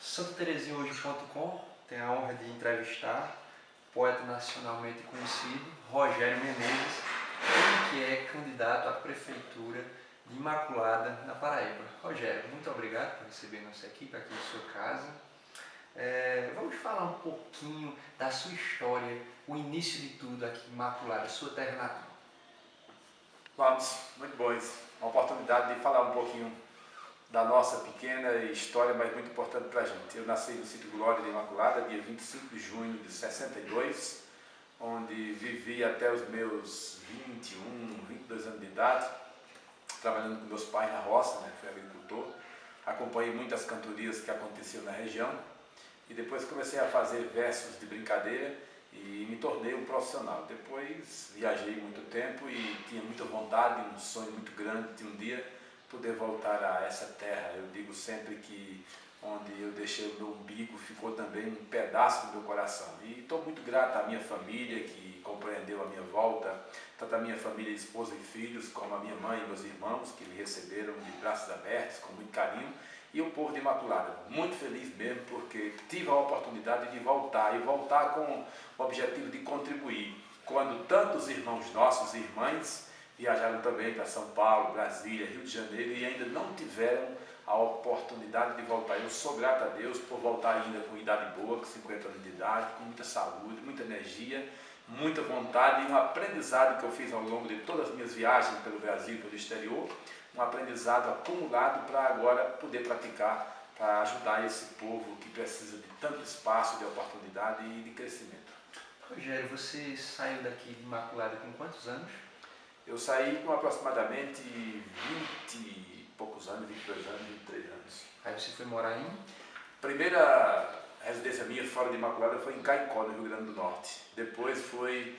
santaterezinhahoje.com tem a honra de entrevistar o poeta nacionalmente conhecido Rogério Menezes, ele que é candidato à Prefeitura de Imaculada, na Paraíba. Rogério, muito obrigado por receber nossa equipe aqui em sua casa. Vamos falar um pouquinho da sua história, o início de tudo aqui em Imaculada, sua terra natal. Vamos, muito bom isso. Uma oportunidade de falar um pouquinho da nossa pequena história, mas muito importante para a gente. Eu nasci no sítio Glória de Imaculada, dia 25 de junho de 62, onde vivi até os meus 21, 22 anos de idade, trabalhando com meus pais na roça, fui agricultor. Acompanhei muitas cantorias que aconteciam na região e depois comecei a fazer versos de brincadeira e me tornei um profissional. Depois viajei muito tempo e tinha muita vontade, um sonho muito grande de um dia poder voltar a essa terra. Eu digo sempre que onde eu deixei o meu umbigo ficou também um pedaço do meu coração. E estou muito grato à minha família que compreendeu a minha volta, tanto a minha família, esposa e filhos, como a minha mãe e meus irmãos que me receberam de braços abertos, com muito carinho, e o povo de Imaculada. Muito feliz mesmo porque tive a oportunidade de voltar, e voltar com o objetivo de contribuir. Quando tantos irmãos nossos e irmãs viajaram também para São Paulo, Brasília, Rio de Janeiro e ainda não tiveram a oportunidade de voltar. Eu sou grato a Deus por voltar ainda com idade boa, com 50 anos de idade, com muita saúde, muita energia, muita vontade e um aprendizado que eu fiz ao longo de todas as minhas viagens pelo Brasil e pelo exterior, um aprendizado acumulado para agora poder praticar, para ajudar esse povo que precisa de tanto espaço, de oportunidade e de crescimento. Rogério, você saiu daqui de Imaculada com quantos anos? Eu saí com aproximadamente 20 e poucos anos, 22 anos, 23 anos. Aí você foi morar em? Primeira residência minha fora de Imaculada foi em Caicó, no Rio Grande do Norte. Depois foi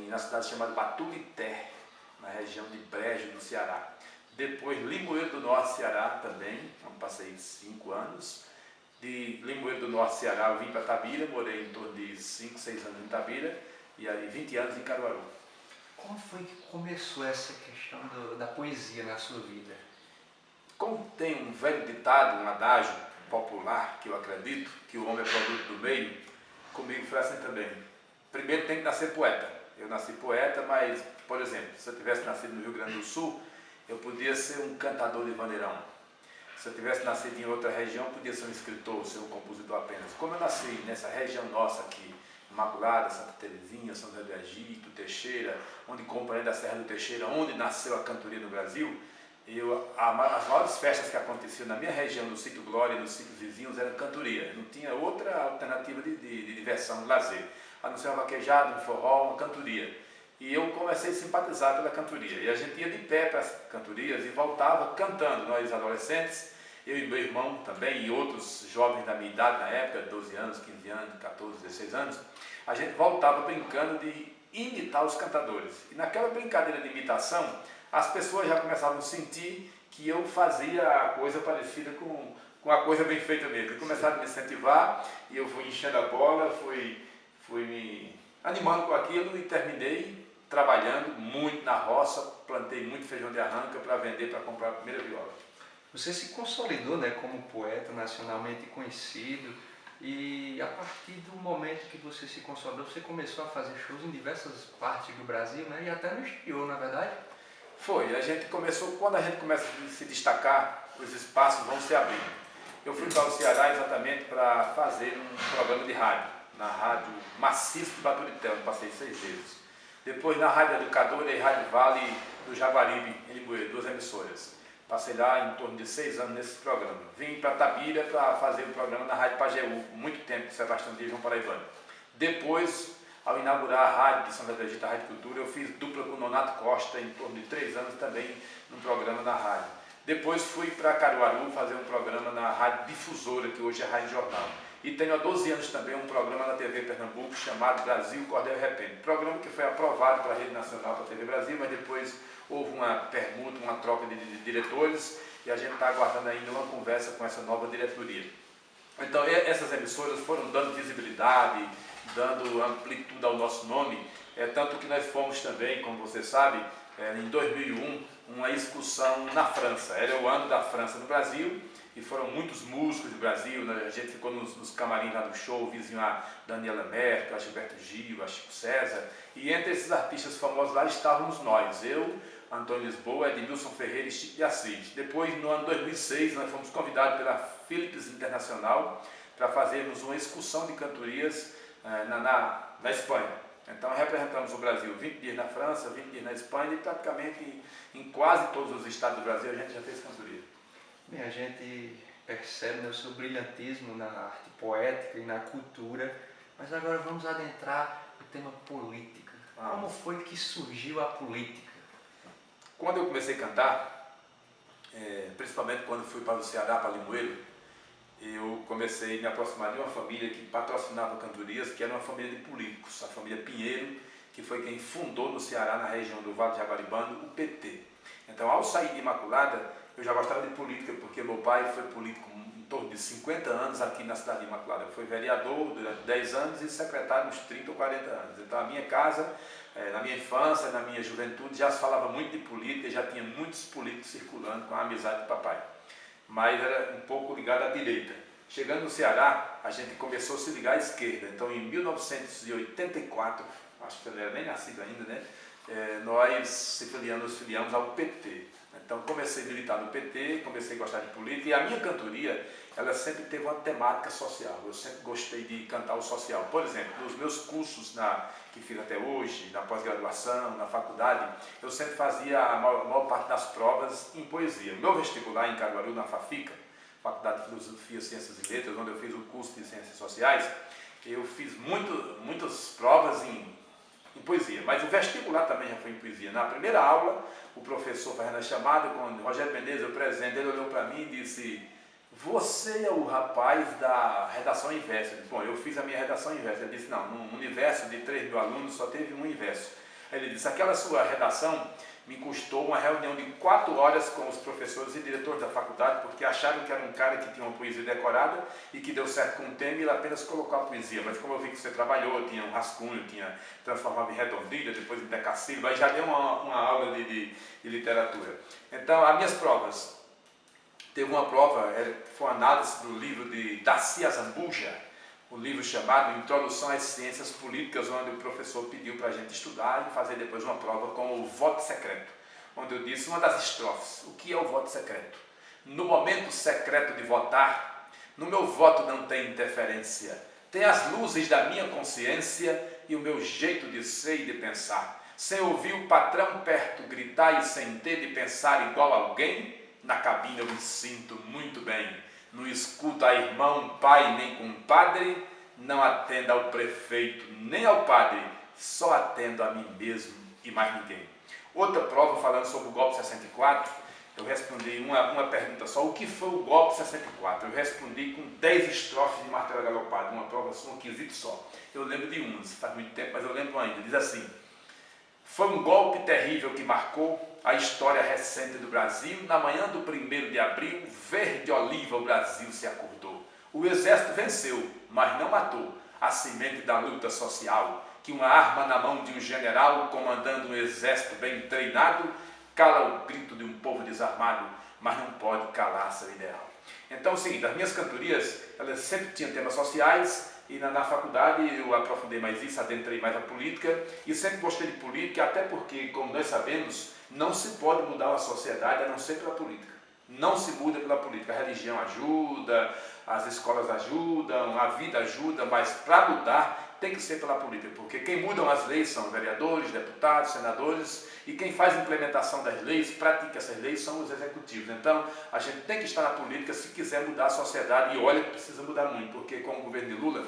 na cidade chamada Baturité, na região de Brejo, no Ceará. Depois Limoeiro do Norte, Ceará também, onde passei 5 anos. De Limoeiro do Norte, Ceará, eu vim para Tabira, morei em torno de 5, 6 anos em Tabira e aí 20 anos em Caruaru. Como foi que começou essa questão da poesia na sua vida? Como tem um velho ditado, um adágio popular, que eu acredito, que o homem é produto do meio, comigo foi assim também. Primeiro tem que nascer poeta. Eu nasci poeta, mas, por exemplo, se eu tivesse nascido no Rio Grande do Sul, eu podia ser um cantador de vaneirão. Se eu tivesse nascido em outra região, podia ser um escritor, ser um compositor apenas. Como eu nasci nessa região nossa aqui, Imaculada, Santa Terezinha, São José do Egito, Teixeira, onde compreende a Serra do Teixeira, onde nasceu a cantoria no Brasil, as maiores festas que aconteciam na minha região, no sítio Glória e nos sítios vizinhos, eram cantoria. Não tinha outra alternativa de diversão, de lazer, a não ser uma vaquejada, um forró, uma cantoria. E eu comecei a simpatizar pela cantoria. E a gente ia de pé para as cantorias e voltava cantando, nós adolescentes, eu e meu irmão também, e outros jovens da minha idade na época, 12 anos, 15 anos, 14, 16 anos, a gente voltava brincando de imitar os cantadores. E naquela brincadeira de imitação, as pessoas já começavam a sentir que eu fazia a coisa parecida com a coisa bem feita mesmo. E começaram a me incentivar, e eu fui enchendo a bola, fui me animando com aquilo e terminei trabalhando muito na roça, plantei muito feijão de arranca para vender, para comprar a primeira viola. Você se consolidou como poeta nacionalmente conhecido e a partir do momento que você se consolidou, você começou a fazer shows em diversas partes do Brasil, e até no exterior, na verdade? Foi, a gente começou, quando a gente começa a se destacar, os espaços vão se abrindo. Eu fui para o Ceará exatamente para fazer um programa de rádio, na Rádio Maciço de Baturité, onde passei 6 vezes. Depois na Rádio Educadora e Rádio Vale do Jaguaribe, em Limoeiro, 2 emissoras. Passei lá em torno de 6 anos nesse programa. Vim para Tabira para fazer um programa na Rádio Pajeú, muito tempo, com Sebastião de João Paraibano. Depois, ao inaugurar a Rádio de São José do Egito, a Rádio Cultura, eu fiz dupla com o Nonato Costa, em torno de 3 anos também, num programa na rádio. Depois fui para Caruaru fazer um programa na Rádio Difusora, que hoje é a Rádio Jornal. E tenho há 12 anos também um programa na TV Pernambuco chamado Brasil Cordel e Repente. Programa que foi aprovado para a Rede Nacional, para a TV Brasil, mas depois houve uma permuta, uma troca de diretores e a gente está aguardando ainda uma conversa com essa nova diretoria. Então essas emissoras foram dando visibilidade, dando amplitude ao nosso nome, tanto que nós fomos também, como você sabe, em 2001, uma excursão na França. Era o ano da França no Brasil e foram muitos músicos do Brasil, né? A gente ficou nos camarins lá do show, vizinho a Daniela Merkel, a Gilberto Gil, a Chico César, e entre esses artistas famosos lá estávamos nós, eu, Antônio Lisboa, Edmilson Ferreira e Chico de Assis. Depois, no ano 2006, nós fomos convidados pela Philips Internacional para fazermos uma excursão de cantorias na Espanha. Então representamos o Brasil 20 dias na França, 20 dias na Espanha e praticamente em quase todos os estados do Brasil a gente já fez cantoria. Bem, a gente percebe, né, o seu brilhantismo na arte poética e na cultura, mas agora vamos adentrar no tema política. Como foi que surgiu a política? Quando eu comecei a cantar, principalmente quando fui para o Ceará, para Limoeiro, eu comecei a me aproximar de uma família que patrocinava cantorias, que era uma família de políticos, a família Pinheiro, que foi quem fundou no Ceará, na região do Vale de Jaguaribano, o PT. Então, ao sair de Imaculada, eu já gostava de política, porque meu pai foi político em torno de 50 anos aqui na cidade de Imaculada. Foi vereador durante 10 anos e secretário uns 30 ou 40 anos. Então, a minha casa, na minha infância, na minha juventude, já se falava muito de política, já tinha muitos políticos circulando com a amizade do papai. Mas era um pouco ligado à direita. Chegando no Ceará, a gente começou a se ligar à esquerda. Então, em 1984, acho que eu não era nem nascido ainda, né? Nós nos filiamos ao PT. Então, comecei a militar no PT, comecei a gostar de política, e a minha cantoria, ela sempre teve uma temática social. Eu sempre gostei de cantar o social. Por exemplo, nos meus cursos que fiz até hoje, na pós-graduação, na faculdade, eu sempre fazia a maior parte das provas em poesia. Meu vestibular em Caruaru, na FAFICA, Faculdade de Filosofia, Ciências e Letras, onde eu fiz o curso de Ciências Sociais, eu fiz muitas provas em poesia, mas o vestibular também já foi em poesia. Na primeira aula, o professor fazendo a chamada, com o Rogério Menezes, o presidente, ele olhou para mim e disse: "Você é o rapaz da redação inversa." Eu disse: "Bom, eu fiz a minha redação inversa." Ele disse: "Não, num universo de 3.000 alunos só teve um inverso." Aí ele disse: "Aquela sua redação me custou uma reunião de 4 horas com os professores e diretores da faculdade, porque acharam que era um cara que tinha uma poesia decorada e que deu certo com o tema e ele apenas colocou a poesia. Mas como eu vi que você trabalhou, tinha um rascunho, tinha transformado em redondilha, depois em decassílabo, aí já deu uma aula de literatura." Então, as minhas provas, teve uma prova, foi uma análise do livro de Darcy Azambuja, um livro chamado Introdução às Ciências Políticas, onde o professor pediu para a gente estudar e fazer depois uma prova com o voto secreto, onde eu disse uma das estrofes: "O que é o voto secreto? No momento secreto de votar, no meu voto não tem interferência, tem as luzes da minha consciência e o meu jeito de ser e de pensar. Sem ouvir o patrão perto gritar e sem ter de pensar igual alguém, na cabine eu me sinto muito bem. Não escuto a irmão, pai nem compadre, não atendo ao prefeito nem ao padre, só atendo a mim mesmo e mais ninguém." Outra prova, falando sobre o golpe 64, eu respondi uma pergunta só: o que foi o golpe 64? Eu respondi com 10 estrofes de Martelo Galopado, uma prova só, um quesito só. Eu lembro de umas, faz muito tempo, mas eu lembro ainda. Diz assim: "Foi um golpe terrível que marcou a história recente do Brasil. Na manhã do 1º de abril, verde oliva, o Brasil se acordou. O exército venceu, mas não matou a semente da luta social, que uma arma na mão de um general, comandando um exército bem treinado, cala o grito de um povo desarmado, mas não pode calar seu ideal." Então é o seguinte, as minhas cantorias, elas sempre tinham temas sociais, e na faculdade eu aprofundei mais isso, adentrei mais a política, e sempre gostei de política, até porque, como nós sabemos, não se pode mudar uma sociedade a não ser pela política. Não se muda pela política. A religião ajuda, as escolas ajudam, a vida ajuda, mas para mudar tem que ser pela política, porque quem mudam as leis são vereadores, deputados, senadores, e quem faz a implementação das leis, pratica essas leis, são os executivos. Então, a gente tem que estar na política se quiser mudar a sociedade, e olha que precisa mudar muito, porque com o governo de Lula,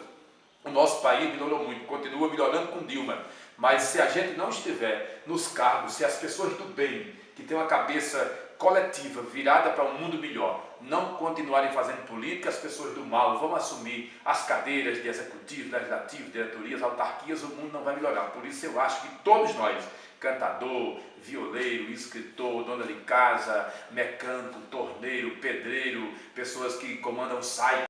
o nosso país melhorou muito, continua melhorando com Dilma, mas se a gente não estiver nos cargos, se as pessoas do bem, que têm uma cabeça coletiva virada para um mundo melhor, não continuarem fazendo política, as pessoas do mal vão assumir as cadeiras de executivo, legislativo, diretorias, autarquias, o mundo não vai melhorar. Por isso eu acho que todos nós, cantador, violeiro, escritor, dona de casa, mecânico, torneiro, pedreiro, pessoas que comandam site,